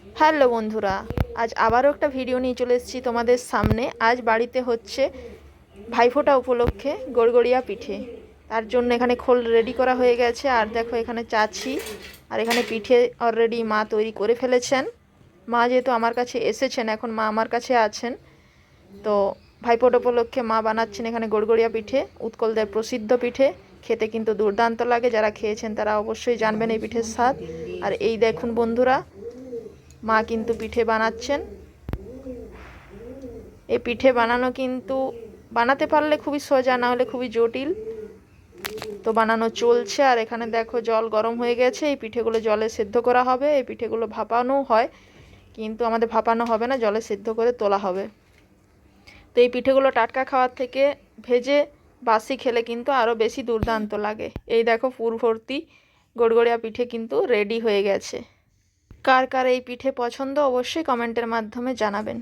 Hello বন্ধুরা, আজ আবারও একটা ভিডিও নিয়ে চলে এসেছি তোমাদের সামনে। আজ বাড়িতে হচ্ছে ভাইফোঁটা উপলক্ষে গড়গড়িয়া পিঠে। তার জন্য এখানে খোল রেডি করা হয়ে গেছে। আর দেখো এখানে চাছি, আর এখানে পিঠে অলরেডি মা তৈরি করে ফেলেছেন। মা যেহেতু আমার কাছে এসেছেন, এখন মা আমার কাছে আছেন, তো ভাইফোঁটা উপলক্ষে মা বানাচ্ছেন এখানে গড়গড়িয়া পিঠে। উৎকলদের প্রসিদ্ধ পিঠে, খেতে কিন্তু দুর্দান্ত লাগে। যারা খেয়েছেন তারা অবশ্যই জানবেন এই পিঠের স্বাদ। আর এই দেখুন বন্ধুরা, মা কিন্তু পিঠে বানাচ্ছেন। এই পিঠে বানানো কিন্তু বানাতে পারলে খুবই সোজা, না হলে খুবই জটিল। তো বানানো চলছে। আর এখানে দেখো জল গরম হয়ে গেছে, এই পিঠেগুলো জলে সেদ্ধ করা হবে। এই পিঠেগুলো ভাপানো হয়, কিন্তু আমাদের ভাপানো হবে না, জলে সেদ্ধ করে তোলা হবে। তো এই পিঠেগুলো টাটকা খাওয়ার থেকে ভেজে বাসি খেলে কিন্তু আরও বেশি দুর্দান্ত লাগে। এই দেখো পুর ভর্তি গড়গড়িয়া পিঠে কিন্তু রেডি হয়ে গেছে। কার কার এই পিঠে পছন্দ অবশ্যই কমেন্টের মাধ্যমে জানাবেন।